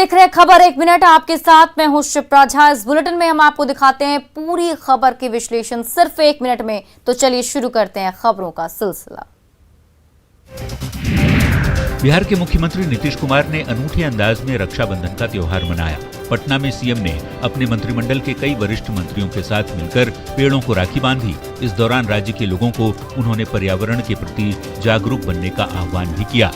देख रहे हैं खबर एक मिनट, आपके साथ मैं हूं शिप्रा झा। इस बुलेटिन में हम आपको दिखाते हैं पूरी खबर की विश्लेषण सिर्फ एक मिनट में। तो चलिए शुरू करते हैं खबरों का सिलसिला। बिहार के मुख्यमंत्री नीतीश कुमार ने अनूठे अंदाज में रक्षाबंधन का त्योहार मनाया। पटना में सीएम ने अपने मंत्रिमंडल के कई वरिष्ठ मंत्रियों के साथ मिलकर पेड़ों को राखी बांधी। इस दौरान राज्य के लोगों को उन्होंने पर्यावरण के प्रति जागरूक बनने का आह्वान भी किया।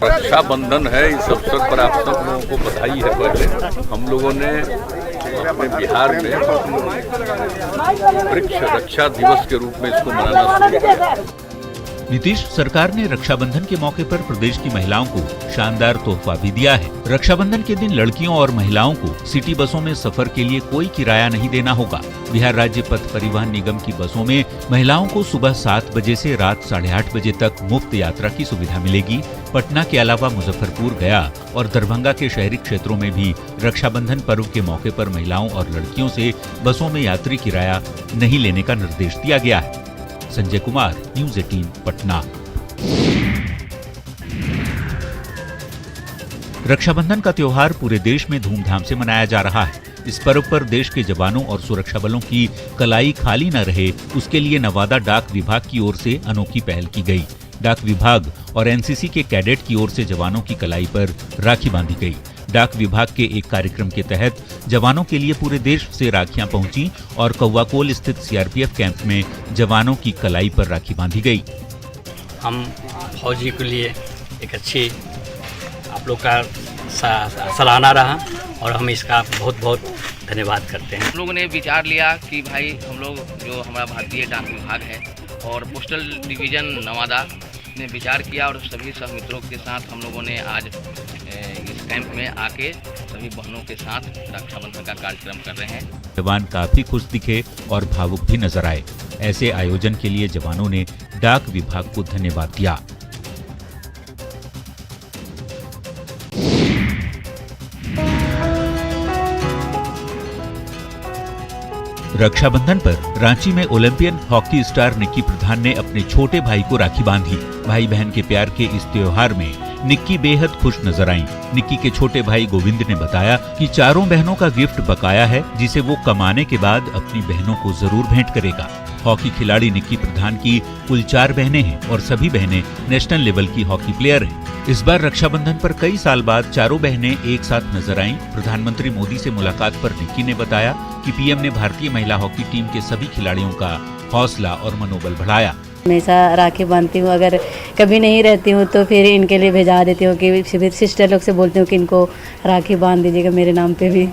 रक्षाबंधन है, इस अवसर पर आप सब लोगों को बधाई है। पहले हम लोगों ने अपने बिहार में वृक्ष रक्षा दिवस के रूप में इसको मनाना शुरू किया। नीतीश सरकार ने रक्षाबंधन के मौके पर प्रदेश की महिलाओं को शानदार तोहफा भी दिया है। रक्षाबंधन के दिन लड़कियों और महिलाओं को सिटी बसों में सफर के लिए कोई किराया नहीं देना होगा। बिहार राज्य पथ परिवहन निगम की बसों में महिलाओं को सुबह 7 बजे से रात 8:30 बजे तक मुफ्त यात्रा की सुविधा मिलेगी। पटना के अलावा मुजफ्फरपुर, गया और दरभंगा के शहरी क्षेत्रों में भी रक्षाबंधन पर्व के मौके पर महिलाओं और लड़कियों से बसों में यात्री किराया नहीं लेने का निर्देश दिया गया है। संजय कुमार, न्यूज़ 18 पटना। रक्षाबंधन का त्योहार पूरे देश में धूमधाम से मनाया जा रहा है। इस पर्व पर देश के जवानों और सुरक्षा बलों की कलाई खाली न रहे, उसके लिए नवादा डाक विभाग की ओर से अनोखी पहल की गई। डाक विभाग और एनसीसी के कैडेट की ओर से जवानों की कलाई पर राखी बांधी गई। डाक विभाग के एक कार्यक्रम के तहत जवानों के लिए पूरे देश से राखियां पहुंची और कौवाकोल स्थित सीआरपीएफ कैंप में जवानों की कलाई पर राखी बांधी गई। हम फौजी के लिए एक अच्छी आप लोग का सराहना रहा और हम इसका बहुत बहुत धन्यवाद करते हैं। हम लोगों ने विचार लिया कि भाई हम लोग जो हमारा भारतीय डाक विभाग है और पोस्टल डिवीज़न नवादा ने विचार किया और सभी सहमित्रों के साथ हम लोगों ने आज इस कैंप में आके सभी बहनों के साथ रक्षाबंधन का कार्यक्रम कर रहे हैं। जवान काफी खुश दिखे और भावुक भी नजर आए। ऐसे आयोजन के लिए जवानों ने डाक विभाग को धन्यवाद दिया। रक्षाबंधन पर रांची में Olympian hockey star Nikki Pradhan ने अपने छोटे भाई को राखी बांधी। भाई बहन के प्यार के इस त्योहार में निक्की बेहद खुश नजर आईं। निक्की के छोटे भाई गोविंद ने बताया कि चारों बहनों का गिफ्ट बकाया है, जिसे वो कमाने के बाद अपनी बहनों को जरूर भेंट करेगा। हॉकी खिलाड़ी निक्की प्रधान की कुल 4 बहनें हैं और सभी बहनें नेशनल लेवल की हॉकी प्लेयर हैं। इस बार रक्षाबंधन पर कई साल बाद चारों बहनें एक साथ नजर आईं। प्रधानमंत्री मोदी से मुलाकात पर निक्की ने बताया कि पीएम ने भारतीय महिला हॉकी टीम के सभी खिलाड़ियों का हौसला और मनोबल बढ़ाया। हमेशा राखी बांधती हूँ, अगर कभी नहीं रहती हूँ तो फिर इनके लिए भेजा देती हूँ कि सिस्टर लोग से बोलती हूँ कि इनको राखी बांध दीजिएगा मेरे नाम पे भी।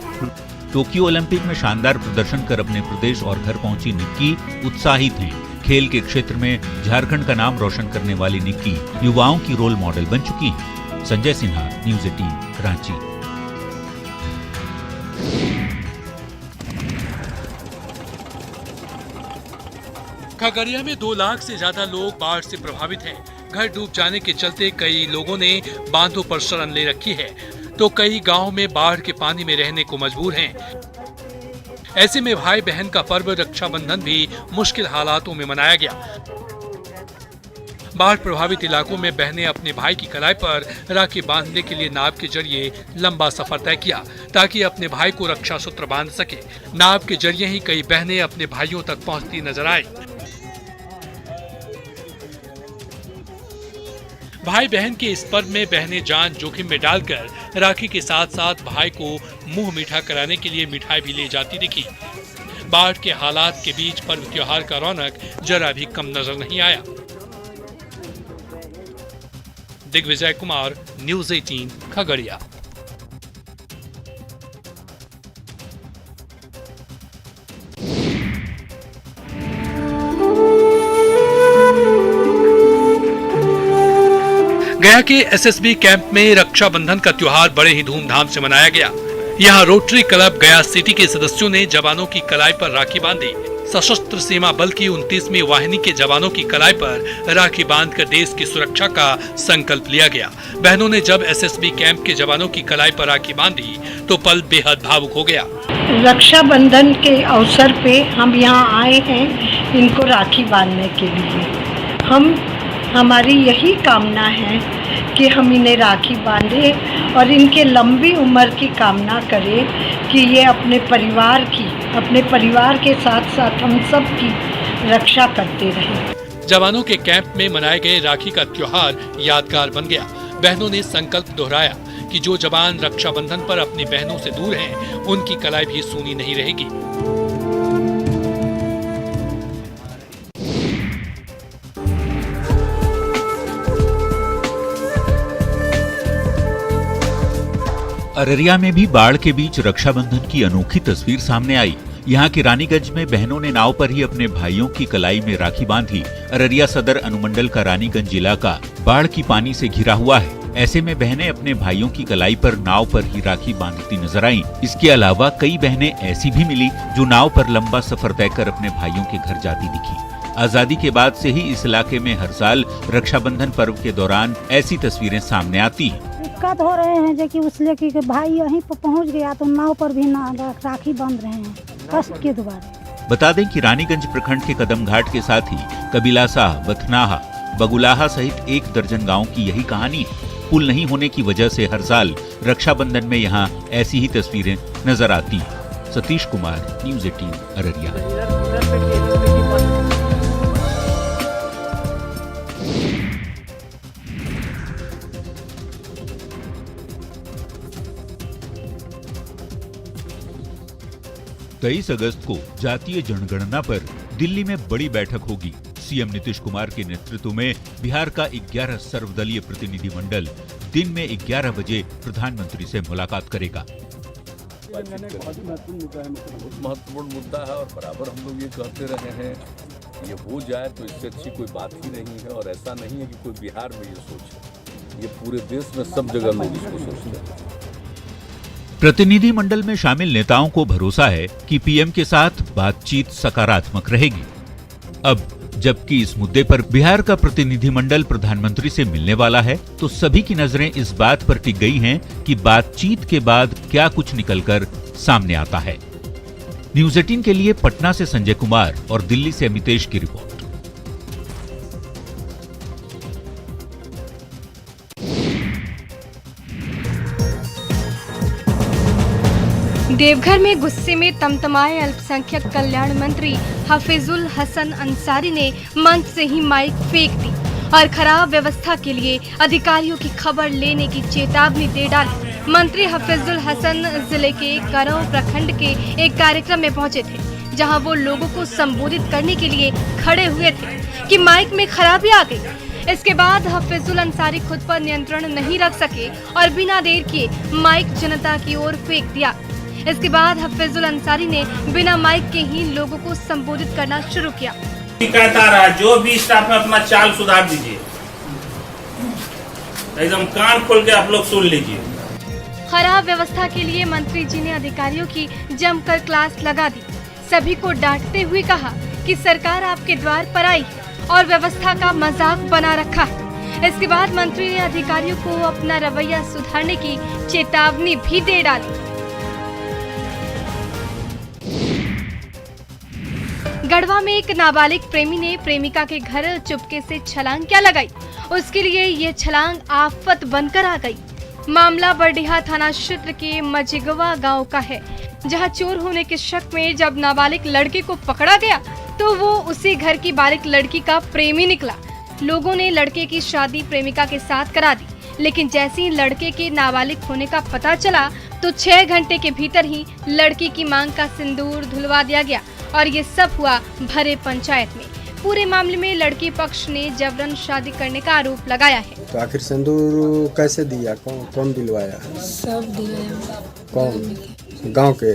टोक्यो ओलंपिक में शानदार प्रदर्शन कर अपने प्रदेश और घर पहुंची निक्की उत्साहित हैं। खेल के क्षेत्र में झारखंड का नाम रोशन करने वाली निक्की युवाओं की रोल मॉडल बन चुकी है। संजय सिन्हा, न्यूज़ 18 रांची। खगड़िया में 2 लाख से ज्यादा लोग बाढ़ से प्रभावित हैं। घर डूब जाने के चलते कई लोगों ने बांधों पर शरण ले रखी है, तो कई गांव में बाढ़ के पानी में रहने को मजबूर हैं। ऐसे में भाई बहन का पर्व रक्षाबंधन भी मुश्किल हालातों में मनाया गया। बाढ़ प्रभावित इलाकों में बहनें अपने भाई की कलाई पर राखी बांधने के लिए नाव के जरिए लंबा सफर तय किया, ताकि अपने भाई को रक्षा सूत्र बांध सके। नाव के जरिए ही कई बहनें अपने भाइयों तक पहुंचती नजर आई। भाई बहन के इस पर्व में बहनें जान जोखिम में डालकर राखी के साथ साथ भाई को मुंह मीठा कराने के लिए मिठाई भी ले जाती दिखी। बाढ़ के हालात के बीच पर्व त्योहार का रौनक जरा भी कम नजर नहीं आया। दिग्विजय कुमार, न्यूज़ 18 खगड़िया। गया के एसएसबी कैंप में रक्षाबंधन का त्योहार बड़े ही धूमधाम से मनाया गया। यहाँ रोटरी क्लब गया सिटी के सदस्यों ने जवानों की कलाई पर राखी बांधी। सशस्त्र सीमा बल की 29वीं वाहिनी के जवानों की कलाई पर राखी बांधकर देश की सुरक्षा का संकल्प लिया गया। बहनों ने जब एसएसबी कैंप के जवानों की कलाई पर राखी बांधी तो पल बेहद भावुक हो गया। रक्षाबंधन के अवसर पे हम यहाँ आए हैं इनको राखी बांधने के लिए। हमारी यही कामना है कि हम इन्हें राखी बांधें और इनके लंबी उम्र की कामना करें कि ये अपने परिवार के साथ साथ हम सब की रक्षा करते रहें। जवानों के कैंप में मनाए गए राखी का त्योहार यादगार बन गया। बहनों ने संकल्प दोहराया कि जो जवान रक्षाबंधन पर अपनी बहनों से दूर हैं, उनकी कलाई भी सूनी नहीं रहेगी। अररिया में भी बाढ़ के बीच रक्षाबंधन की अनोखी तस्वीर सामने आई। यहाँ के रानीगंज में बहनों ने नाव पर ही अपने भाइयों की कलाई में राखी बांधी। अररिया सदर अनुमंडल का रानीगंज इलाका बाढ़ की पानी से घिरा हुआ है। ऐसे में बहनें अपने भाइयों की कलाई पर नाव पर ही राखी बांधती नजर आईं। इसके अलावा कई बहनें ऐसी भी मिली जो नाव पर लंबा सफर तय कर अपने भाइयों के घर जाती दिखी। आजादी के बाद से ही इस इलाके में हर साल रक्षाबंधन पर्व के दौरान ऐसी तस्वीरें सामने आती हैं। दिक्कत हो रहे हैं जो कि उसलिए कि भाई यहीं पर पहुंच गया तो नाव पर भी राखी बांध रहे हैं कष्ट के द्वारा। बता दें कि रानीगंज प्रखंड के कदम घाट के साथ ही कबीलासाह, बथनाहा, बगुलाहा सहित 1 दर्जन गाँव की यही कहानी है। पुल नहीं होने की वजह से हर साल रक्षाबंधन में यहाँ ऐसी ही तस्वीरें नजर आती हैं। सतीश कुमार, न्यूज़ 18 अररिया। तेईस अगस्त को जातीय जनगणना पर दिल्ली में बड़ी बैठक होगी। सीएम नीतीश कुमार के नेतृत्व में बिहार का 11 सर्वदलीय प्रतिनिधिमंडल दिन में 11 बजे प्रधानमंत्री से मुलाकात करेगा। महत्वपूर्ण मुद्दा है और बराबर हम लोग ये कहते रहे हैं, ये हो जाए तो इससे अच्छी कोई बात ही नहीं है। और ऐसा नहीं है कि कोई बिहार में ये सोचे, ये पूरे देश में सब जगह लोग इसको सोचते हैं। प्रतिनिधिमंडल में शामिल नेताओं को भरोसा है कि पीएम के साथ बातचीत सकारात्मक रहेगी। अब जबकि इस मुद्दे पर बिहार का प्रतिनिधिमंडल प्रधानमंत्री से मिलने वाला है, तो सभी की नजरें इस बात पर टिक गई हैं कि बातचीत के बाद क्या कुछ निकलकर सामने आता है। न्यूज़ 18 के लिए पटना से संजय कुमार और दिल्ली से अमितेश की रिपोर्ट। देवघर में गुस्से में तमतमाए अल्पसंख्यक कल्याण मंत्री हफीजुल हसन अंसारी ने मंच से ही माइक फेंक दी और खराब व्यवस्था के लिए अधिकारियों की खबर लेने की चेतावनी दे डाली। मंत्री हफीजुल हसन जिले के करौं प्रखंड के एक कार्यक्रम में पहुंचे थे, जहां वो लोगों को संबोधित करने के लिए खड़े हुए थे कि माइक में खराबी आ गई। इसके बाद हफीजुल अंसारी खुद पर नियंत्रण नहीं रख सके और बिना देर किए माइक जनता की ओर फेंक दिया। इसके बाद हफीजुल अंसारी ने बिना माइक के ही लोगों को संबोधित करना शुरू किया। कहता रहा, जो भी स्टाफ में अपना चाल सुधार दीजिए, एकदम कान खोल के आप लोग सुन लीजिए। खराब व्यवस्था के लिए मंत्री जी ने अधिकारियों की जमकर क्लास लगा दी। सभी को डांटते हुए कहा कि सरकार आपके द्वार पर आई और व्यवस्था का मजाक बना रखा है। इसके बाद मंत्री ने अधिकारियों को अपना रवैया सुधारने की चेतावनी भी दे डाली। गढ़वा में एक नाबालिग प्रेमी ने प्रेमिका के घर चुपके से छलांग क्या लगाई। उसके लिए ये छलांग आफत बनकर आ गई। मामला बरडीहा थाना क्षेत्र के मजिगवा गांव का है, जहां चोर होने के शक में जब नाबालिग लड़के को पकड़ा गया तो वो उसी घर की बालिग लड़की का प्रेमी निकला। लोगों ने लड़के की शादी प्रेमिका के साथ करा दी, लेकिन जैसे ही लड़के के नाबालिग होने का पता चला तो 6 घंटे के भीतर ही लड़की की मांग का सिंदूर धुलवा दिया गया और ये सब हुआ भरे पंचायत में। पूरे मामले में लड़की पक्ष ने जबरन शादी करने का आरोप लगाया है। तो आखिर सिंदूर कैसे दिया, कौन दिलवाया? सब दिए। कौन? गांव के?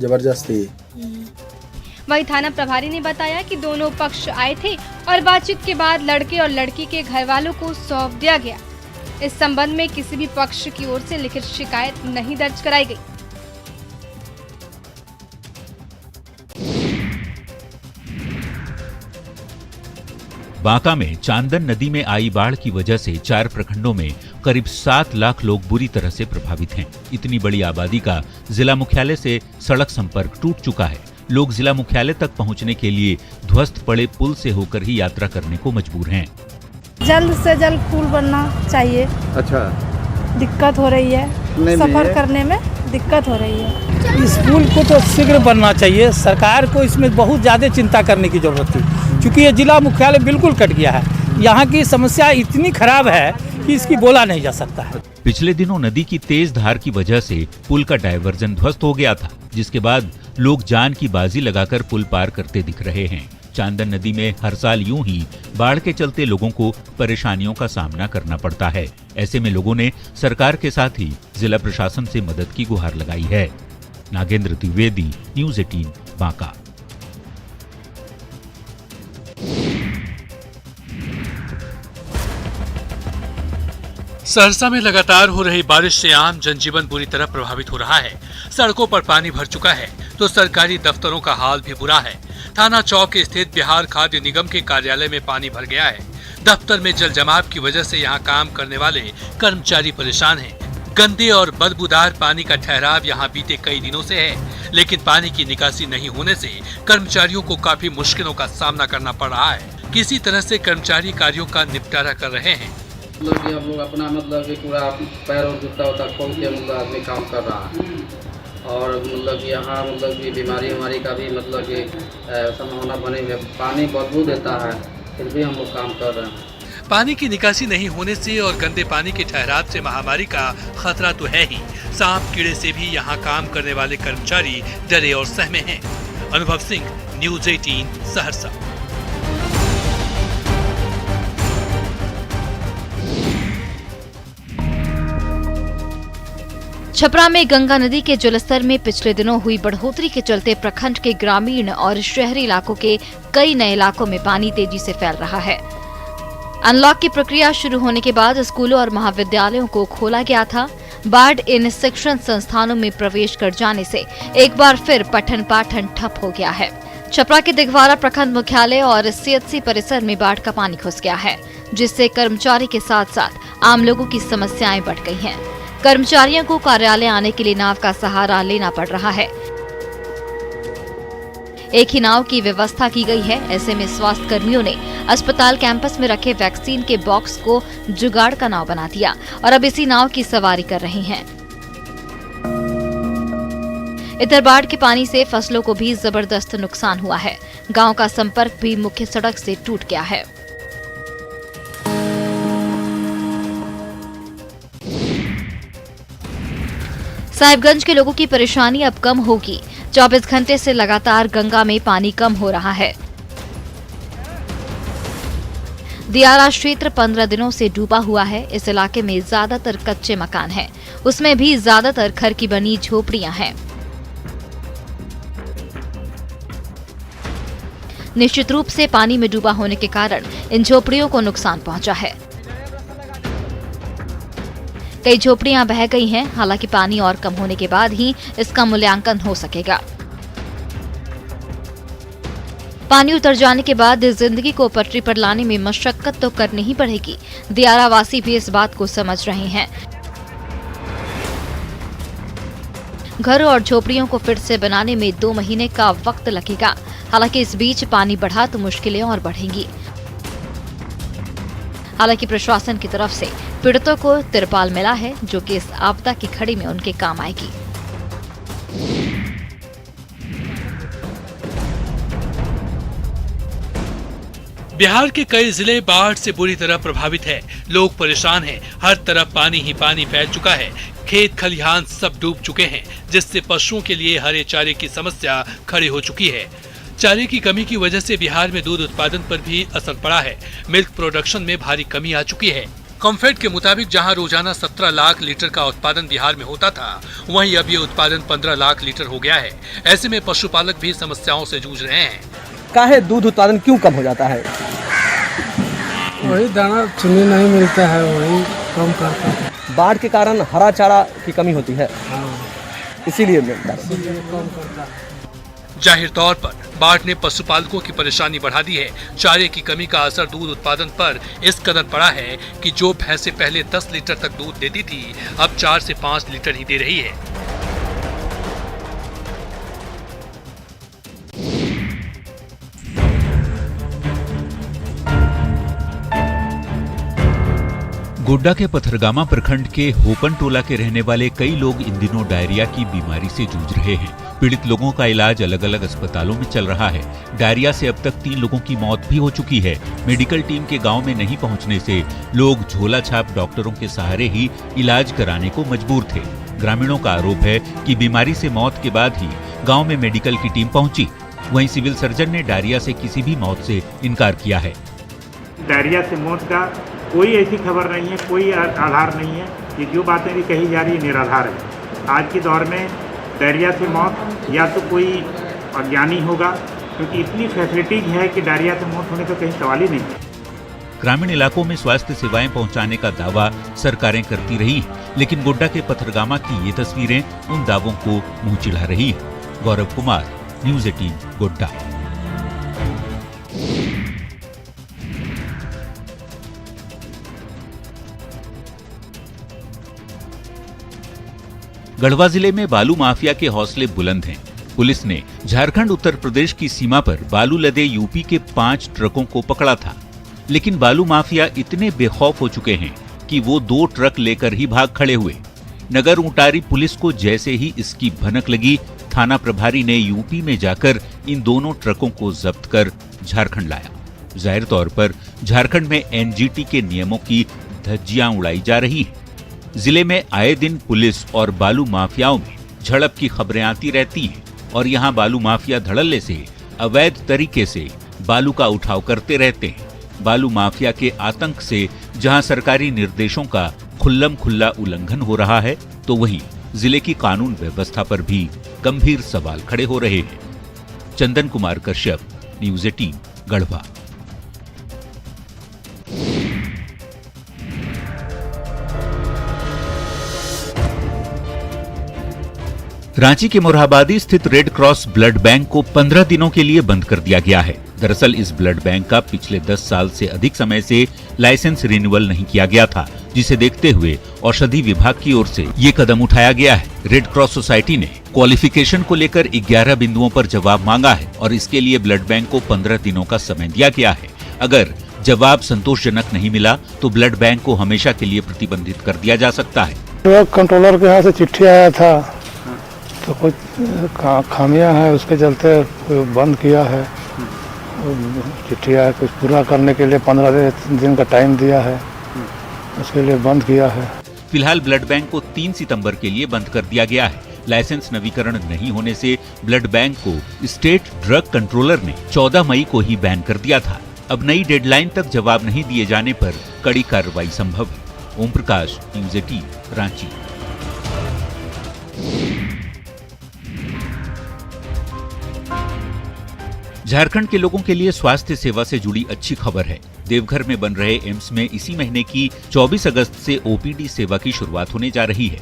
जबरदस्ती? वही थाना प्रभारी ने बताया कि दोनों पक्ष आए थे और बातचीत के बाद लड़के और लड़की के घर वालों को सौंप दिया गया। इस संबंध में किसी भी पक्ष की ओर से लिखित शिकायत नहीं दर्ज कराई गई। बांका में चांदन नदी में आई बाढ़ की वजह से 4 प्रखंडों में करीब 7 लाख लोग बुरी तरह से प्रभावित हैं। इतनी बड़ी आबादी का जिला मुख्यालय से सड़क संपर्क टूट चुका है। लोग जिला मुख्यालय तक पहुंचने के लिए ध्वस्त पड़े पुल से होकर ही यात्रा करने को मजबूर हैं। जल्द से जल्द पुल बनना चाहिए। अच्छा, दिक्कत हो रही है, सफर करने में दिक्कत हो रही है। इस पुल को तो शीघ्र बनना चाहिए। सरकार को इसमें बहुत ज़्यादा चिंता करने की ज़रूरत थी, क्योंकि ये जिला मुख्यालय बिल्कुल कट गया है। यहाँ की समस्या इतनी खराब है कि इसकी बोला नहीं जा सकता है। पिछले दिनों नदी की तेज धार की वजह से पुल का डायवर्जन ध्वस्त हो गया था, जिसके बाद लोग जान की बाजी लगाकर पुल पार करते दिख रहे हैं। चांदन नदी में हर साल यूं ही बाढ़ के चलते लोगों को परेशानियों का सामना करना पड़ता है। ऐसे में लोगों ने सरकार के साथ ही जिला प्रशासन से मदद की गुहार लगाई है। नागेंद्र द्विवेदी, न्यूज़ 18 बांका। सहरसा में लगातार हो रही बारिश से आम जनजीवन बुरी तरह प्रभावित हो रहा है। सड़कों पर पानी भर चुका है तो सरकारी दफ्तरों का हाल भी बुरा है। थाना चौक स्थित बिहार खाद्य निगम के कार्यालय में पानी भर गया है। दफ्तर में जल जमाव की वजह से यहां काम करने वाले कर्मचारी परेशान हैं। गंदे और बदबूदार पानी का ठहराव यहां बीते कई दिनों से है, लेकिन पानी की निकासी नहीं होने से कर्मचारियों को काफी मुश्किलों का सामना करना पड़ रहा है। किसी तरह से कर्मचारी कार्यों का निपटारा कर रहे हैं। मतलब कि हम लोग अपना मतलब कि पूरा पैर और जूता उता खोल के मतलब आदमी काम कर रहा है, और मतलब कि यहाँ मतलब कि बीमारी का भी मतलब कि संभावना बने हुए। पानी बदबू देता है, फिर भी हम लोग काम कर रहे हैं। पानी की निकासी नहीं होने से और गंदे पानी के ठहराव से महामारी का खतरा तो है ही, सांप कीड़े से भी यहाँ काम करने वाले कर्मचारी डरे और सहमे हैं। अनुभव सिंह, न्यूज़ 18 सहरसा। छपरा में गंगा नदी के जलस्तर में पिछले दिनों हुई बढ़ोतरी के चलते प्रखंड के ग्रामीण और शहरी इलाकों के कई नए इलाकों में पानी तेजी से फैल रहा है। अनलॉक की प्रक्रिया शुरू होने के बाद स्कूलों और महाविद्यालयों को खोला गया था। बाढ़ इन शिक्षण संस्थानों में प्रवेश कर जाने से एक बार फिर पठन पाठन ठप हो गया है। छपरा के दिघवारा प्रखंड मुख्यालय और सीएचसी परिसर में बाढ़ का पानी घुस गया है, जिससे कर्मचारी के साथ साथ आम लोगों की समस्याएं बढ़ गई हैं। कर्मचारियों को कार्यालय आने के लिए नाव का सहारा लेना पड़ रहा है। एक ही नाव की व्यवस्था की गई है। ऐसे में स्वास्थ्य कर्मियों ने अस्पताल कैंपस में रखे वैक्सीन के बॉक्स को जुगाड़ का नाव बना दिया और अब इसी नाव की सवारी कर रहे हैं। इधर बाढ़ के पानी से फसलों को भी जबरदस्त नुकसान हुआ है। गांव का संपर्क भी मुख्य सड़क से टूट गया है। साहिबगंज के लोगों की परेशानी अब कम होगी। 24 घंटे से लगातार गंगा में पानी कम हो रहा है। दियारा क्षेत्र 15 दिनों से डूबा हुआ है। इस इलाके में ज्यादातर कच्चे मकान हैं, उसमें भी ज्यादातर घर की बनी झोपड़ियां हैं। निश्चित रूप से पानी में डूबा होने के कारण इन झोपड़ियों को नुकसान पहुंचा है। कई झोपड़ियां बह गई हैं। हालांकि पानी और कम होने के बाद ही इसका मूल्यांकन हो सकेगा। पानी उतर जाने के बाद जिंदगी को पटरी पर लाने में मशक्कत तो करनी ही पड़ेगी। दियारा वासी भी इस बात को समझ रहे हैं। घर और झोपड़ियों को फिर से बनाने में 2 महीने का वक्त लगेगा। हालांकि इस बीच पानी बढ़ा तो मुश्किलें और बढ़ेंगी। हालांकि प्रशासन की तरफ से पीड़ितों को तिरपाल मिला है, जो कि इस आपदा की घड़ी में उनके काम आएगी। बिहार के कई जिले बाढ़ से बुरी तरह प्रभावित है। लोग परेशान हैं। हर तरफ पानी ही पानी फैल चुका है। खेत खलिहान सब डूब चुके हैं, जिससे पशुओं के लिए हरे चारे की समस्या खड़ी हो चुकी है। चारे की कमी की वजह से बिहार में दूध उत्पादन पर भी असर पड़ा है। मिल्क प्रोडक्शन में भारी कमी आ चुकी है। कॉम्फेड के मुताबिक जहां रोजाना 17 लाख लीटर का उत्पादन बिहार में होता था, वहीं अब ये उत्पादन 15 लाख लीटर हो गया है। ऐसे में पशुपालक भी समस्याओं से जूझ रहे हैं। काहे दूध उत्पादन क्यों कम हो जाता है? वही दाना चुनी नहीं मिलता है, वही कम करता है। बाढ़ के कारण हरा चारा की कमी होती है, इसीलिए कम करता है। जाहिर तौर पर बाढ़ ने पशुपालकों की परेशानी बढ़ा दी है। चारे की कमी का असर दूध उत्पादन पर इस कदर पड़ा है कि जो भैंसें पहले 10 लीटर तक दूध देती थी, अब 4 से 5 लीटर ही दे रही है। गोड्डा के पथरगामा प्रखंड के होपन टोला के रहने वाले कई लोग इन दिनों डायरिया की बीमारी से जूझ रहे हैं। पीड़ित लोगों का इलाज अलग अलग अस्पतालों में चल रहा है। डायरिया से अब तक 3 लोगों की मौत भी हो चुकी है। मेडिकल टीम के गांव में नहीं पहुंचने से लोग झोला छाप डॉक्टरों के सहारे ही इलाज कराने को मजबूर थे। ग्रामीणों का आरोप है कि बीमारी से मौत के बाद ही गाँव में मेडिकल की टीम पहुंची। वहीं सिविल सर्जन ने डायरिया से किसी भी मौत से इनकार किया है। डायरिया से मौत का कोई ऐसी खबर नहीं है, कोई आधार नहीं है। ये जो बातें भी कही जा रही है निराधार है। आज के दौर में डायरिया से मौत या तो कोई अज्ञानी होगा, क्योंकि इतनी फैसिलिटीज है कि डायरिया से मौत होने का कहीं सवाल ही नहीं है। ग्रामीण इलाकों में स्वास्थ्य सेवाएं पहुंचाने का दावा सरकारें करती रही, लेकिन गोड्डा के पथरगामा की ये तस्वीरें उन दावों को मुंह चिढ़ा रही है। गौरव कुमार, न्यूज़ 18 गोड्डा। गढ़वा जिले में बालू माफिया के हौसले बुलंद हैं। पुलिस ने झारखंड उत्तर प्रदेश की सीमा पर बालू लदे यूपी के 5 ट्रकों को पकड़ा था, लेकिन बालू माफिया इतने बेखौफ हो चुके हैं कि वो 2 ट्रक लेकर ही भाग खड़े हुए। नगर उटारी पुलिस को जैसे ही इसकी भनक लगी, थाना प्रभारी ने यूपी में जाकर इन दोनों ट्रकों को जब्त कर झारखंड लाया। जाहिर तौर पर झारखंड में एनजीटी के नियमों की धज्जियां उड़ाई जा रही हैं। जिले में आए दिन पुलिस और बालू माफियाओं में झड़प की खबरें आती रहती हैं और यहां बालू माफिया धड़ल्ले से अवैध तरीके से बालू का उठाव करते रहते हैं। बालू माफिया के आतंक से जहां सरकारी निर्देशों का खुल्लम खुल्ला उल्लंघन हो रहा है, तो वहीं जिले की कानून व्यवस्था पर भी गंभीर सवाल खड़े हो रहे हैं। चंदन कुमार कश्यप, न्यूज़ 18 गढ़वा। रांची के मोरहाबादी स्थित रेड क्रॉस ब्लड बैंक को 15 दिनों के लिए बंद कर दिया गया है। दरअसल इस ब्लड बैंक का पिछले 10 साल से अधिक समय से लाइसेंस रिन्यूअल नहीं किया गया था, जिसे देखते हुए औषधि विभाग की ओर से ये कदम उठाया गया है। रेड क्रॉस सोसाइटी ने क्वालिफिकेशन को लेकर 11 बिंदुओं पर जवाब मांगा है और इसके लिए ब्लड बैंक को 15 दिनों का समय दिया गया है। अगर जवाब संतोषजनक नहीं मिला तो ब्लड बैंक को हमेशा के लिए प्रतिबंधित कर दिया जा सकता है। ड्रग कंट्रोलर के यहाँ से चिट्ठी आया था, तो कुछ खामियां है, उसके चलते बंद किया है। चिट्ठी आया, कुछ पूरा करने के लिए 15 दिन का टाइम दिया है, उसके लिए बंद किया है। फिलहाल ब्लड बैंक को 3 सितंबर के लिए बंद कर दिया गया है। लाइसेंस नवीकरण नहीं होने से ब्लड बैंक को स्टेट ड्रग कंट्रोलर ने 14 मई को ही बैन कर दिया था। अब नई डेडलाइन तक जवाब नहीं दिए जाने पर कड़ी कार्रवाई संभव है। ओम प्रकाश, न्यूज़ 18 रांची। झारखंड के लोगों के लिए स्वास्थ्य सेवा से जुड़ी अच्छी खबर है। देवघर में बन रहे एम्स में इसी महीने की 24 अगस्त से ओपीडी सेवा की शुरुआत होने जा रही है।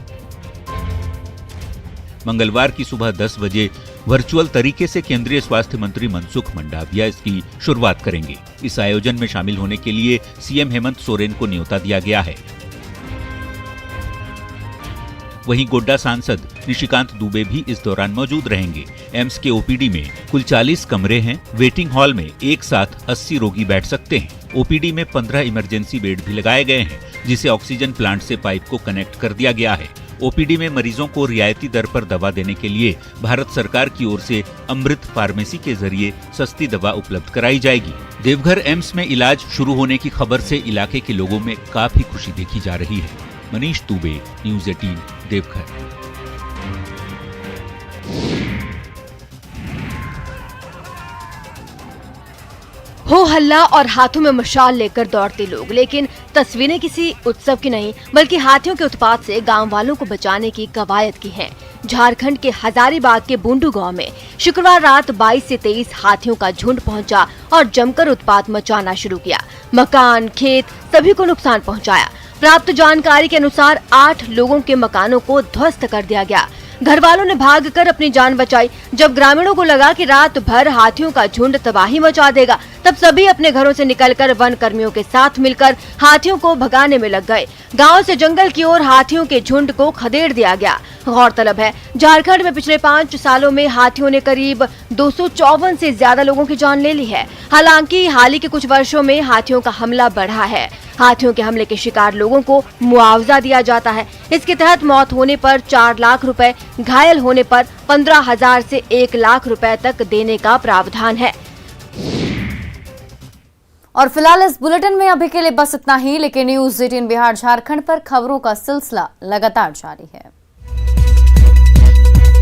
मंगलवार की सुबह 10 बजे वर्चुअल तरीके से केंद्रीय स्वास्थ्य मंत्री मनसुख मंडाविया इसकी शुरुआत करेंगे। इस आयोजन में शामिल होने के लिए सीएम हेमंत सोरेन को न्योता दिया गया है। वहीं गोड्डा सांसद निशिकांत दुबे भी इस दौरान मौजूद रहेंगे। एम्स के ओपीडी में कुल 40 कमरे हैं। वेटिंग हॉल में एक साथ 80 रोगी बैठ सकते हैं। ओपीडी में 15 इमरजेंसी बेड भी लगाए गए हैं, जिसे ऑक्सीजन प्लांट से पाइप को कनेक्ट कर दिया गया है। ओपीडी में मरीजों को रियायती दर पर दवा देने के लिए भारत सरकार की ओर से अमृत फार्मेसी के जरिए सस्ती दवा उपलब्ध कराई जाएगी। देवघर एम्स में इलाज शुरू होने की खबर से इलाके के लोगों में काफी खुशी देखी जा रही है। मनीष दुबे, न्यूज़ 18 देवघर। हो हल्ला और हाथों में मशाल लेकर दौड़ते लोग, लेकिन तस्वीरें किसी उत्सव की नहीं बल्कि हाथियों के उत्पात से गांव वालों को बचाने की कवायद की हैं। झारखंड के हजारीबाग के बुंडू गांव में शुक्रवार रात 22 से 23 हाथियों का झुंड पहुंचा और जमकर उत्पात मचाना शुरू किया। मकान, खेत सभी को नुकसान पहुंचाया। प्राप्त जानकारी के अनुसार 8 लोगों के मकानों को ध्वस्त कर दिया गया। घर वालों ने भागकर अपनी जान बचाई। जब ग्रामीणों को लगा कि रात भर हाथियों का झुंड तबाही मचा देगा, तब सभी अपने घरों से निकलकर वन कर्मियों के साथ मिलकर हाथियों को भगाने में लग गए। गांव से जंगल की ओर हाथियों के झुंड को खदेड़ दिया गया। गौरतलब है, झारखंड में पिछले 5 सालों में हाथियों ने करीब 254 से ज्यादा लोगों की जान ले ली है। हालांकि हाल ही के कुछ वर्षों में हाथियों का हमला बढ़ा है। हाथियों के हमले के शिकार लोगों को मुआवजा दिया जाता है। इसके तहत मौत होने पर 4 लाख रुपए, घायल होने पर 15,000 से 1 लाख रुपए तक देने का प्रावधान है। और फिलहाल इस बुलेटिन में अभी के लिए बस इतना ही, लेकिन न्यूज़ 18 बिहार झारखंड पर खबरों का सिलसिला लगातार जारी है।